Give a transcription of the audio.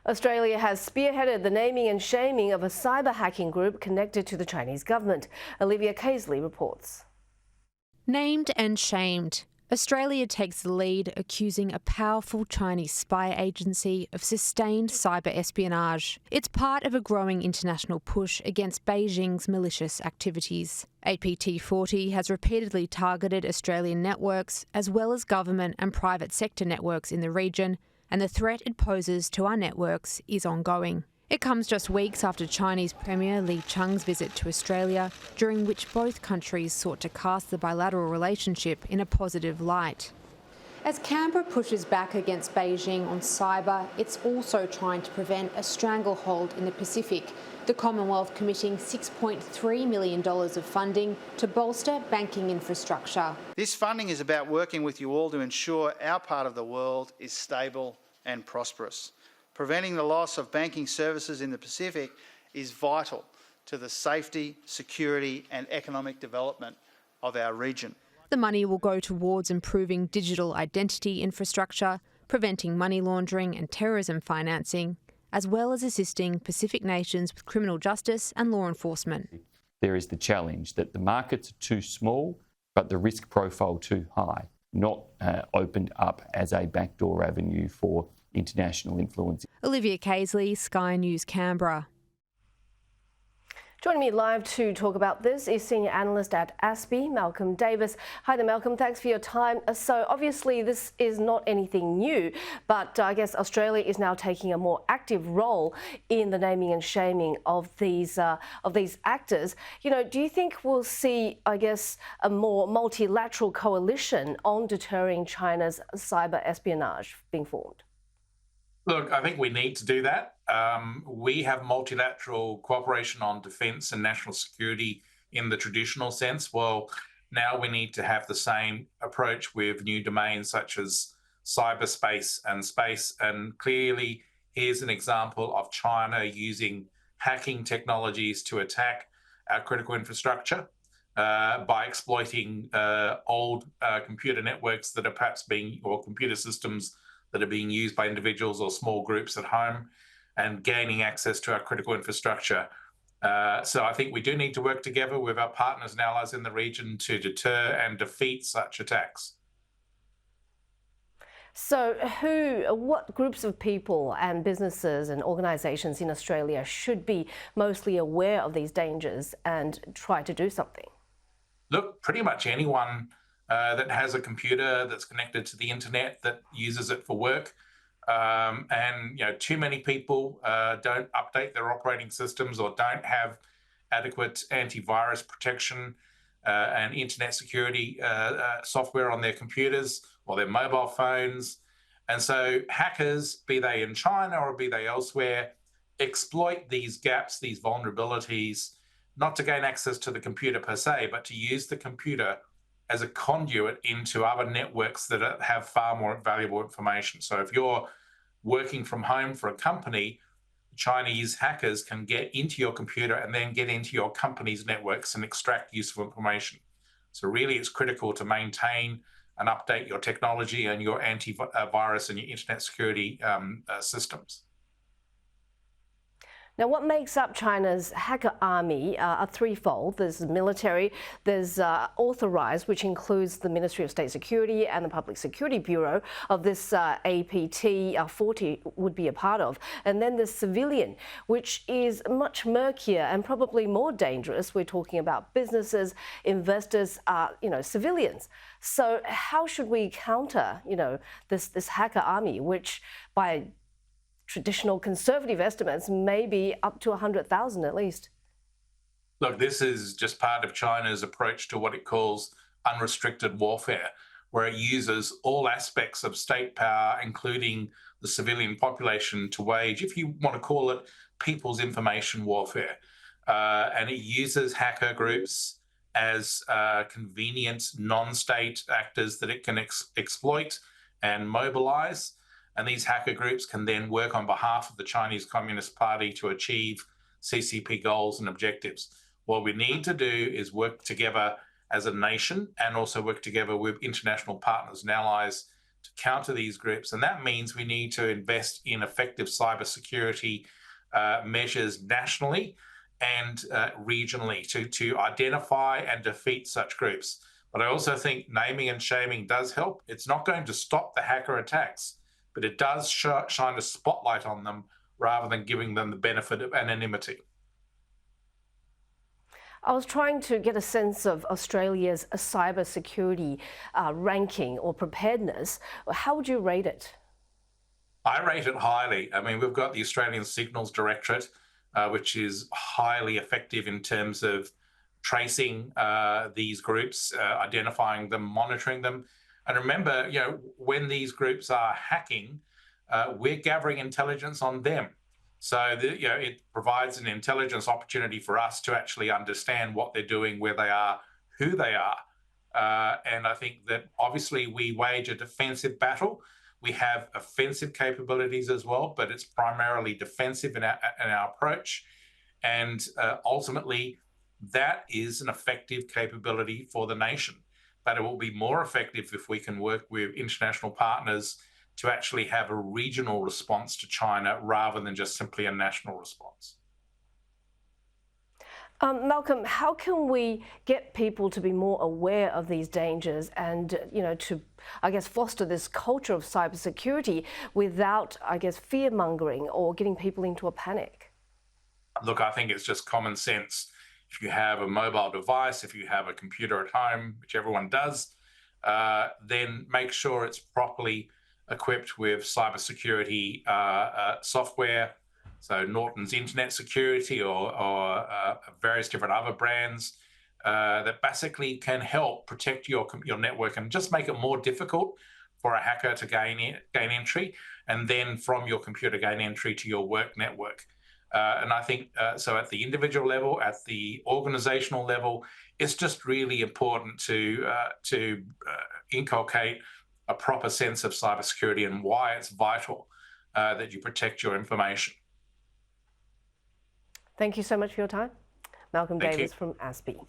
Australia has spearheaded the naming and shaming of a cyber hacking group connected to the Chinese government. Olivia Casely reports. Named and shamed. Australia takes the lead, accusing a powerful Chinese spy agency of sustained cyber espionage. It's part of a growing international push against Beijing's malicious activities. APT40 has repeatedly targeted Australian networks, as well as government and private sector networks in the region, and the threat it poses to our networks is ongoing. It comes just weeks after Chinese Premier Li Cheng's visit to Australia, during which both countries sought to cast the bilateral relationship in a positive light. As Canberra pushes back against Beijing on cyber, it's also trying to prevent a stranglehold in the Pacific, the Commonwealth committing $6.3 million of funding to bolster banking infrastructure. This funding is about working with you all to ensure our part of the world is stable and prosperous. Preventing the loss of banking services in the Pacific is vital to the safety, security and economic development of our region. The money will go towards improving digital identity infrastructure, preventing money laundering and terrorism financing, as well as assisting Pacific nations with criminal justice and law enforcement. There is the challenge that the markets are too small, but the risk profile too high, not opened up as a backdoor avenue for international influence. Olivia Casely, Sky News, Canberra. Joining me live to talk about this is Senior Analyst at ASPI, Malcolm Davis. Hi there, Malcolm. Thanks for your time. So obviously this is not anything new, but I guess Australia is now taking a more active role in the naming and shaming of these actors. You know, do you think we'll see, I guess, a more multilateral coalition on deterring China's cyber espionage being formed? Look, I think we need to do that. We have multilateral cooperation on defence and national security in the traditional sense. Well, now we need to have the same approach with new domains such as cyberspace and space. And clearly, here's an example of China using hacking technologies to attack our critical infrastructure by exploiting old computer networks that are perhaps or computer systems that are being used by individuals or small groups at home and gaining access to our critical infrastructure. So I think we do need to work together with our partners and allies in the region to deter and defeat such attacks. So what groups of people and businesses and organisations in Australia should be mostly aware of these dangers and try to do something? Look, pretty much anyone that has a computer that's connected to the internet that uses it for work. And too many people don't update their operating systems or don't have adequate antivirus protection and internet security software on their computers or their mobile phones. And so hackers, be they in China or be they elsewhere, exploit these gaps, these vulnerabilities, not to gain access to the computer per se, but to use the computer as a conduit into other networks that have far more valuable information. So if you're working from home for a company, Chinese hackers can get into your computer and then get into your company's networks and extract useful information. So really it's critical to maintain and update your technology and your antivirus and your internet security systems. Now, what makes up China's hacker army are threefold. There's military, there's authorised, which includes the Ministry of State Security and the Public Security Bureau of this APT40 would be a part of. And then there's civilian, which is much murkier and probably more dangerous. We're talking about businesses, investors, civilians. So how should we counter, this hacker army, which by traditional conservative estimates may be up to 100,000 at least? Look, this is just part of China's approach to what it calls unrestricted warfare, where it uses all aspects of state power, including the civilian population, to wage, if you want to call it, people's information warfare. And it uses hacker groups as convenient non-state actors that it can exploit and mobilize. And these hacker groups can then work on behalf of the Chinese Communist Party to achieve CCP goals and objectives. What we need to do is work together as a nation and also work together with international partners and allies to counter these groups. And that means we need to invest in effective cybersecurity measures nationally and regionally to identify and defeat such groups. But I also think naming and shaming does help. It's not going to stop the hacker attacks, but it does shine a spotlight on them rather than giving them the benefit of anonymity. I was trying to get a sense of Australia's cybersecurity ranking or preparedness. How would you rate it? I rate it highly. I mean, we've got the Australian Signals Directorate, which is highly effective in terms of tracing these groups, identifying them, monitoring them. And remember, when these groups are hacking, we're gathering intelligence on them. So it provides an intelligence opportunity for us to actually understand what they're doing, where they are, who they are. And I think that obviously we wage a defensive battle. We have offensive capabilities as well, but it's primarily defensive in our approach. And ultimately, that is an effective capability for the nation. But it will be more effective if we can work with international partners to actually have a regional response to China rather than just simply a national response. Malcolm, how can we get people to be more aware of these dangers and, to, I guess, foster this culture of cybersecurity without, I guess, fear-mongering or getting people into a panic? Look, I think it's just common sense. If you have a mobile device, if you have a computer at home, which everyone does, then make sure it's properly equipped with cybersecurity software. So Norton's Internet Security or various different other brands that basically can help protect your network and just make it more difficult for a hacker to gain entry, and then from your computer gain entry to your work network. And I think so at the individual level, at the organizational level, it's just really important to inculcate a proper sense of cybersecurity and why it's vital that you protect your information. Thank you so much for your time. Malcolm Thank Davis you. from ASPI.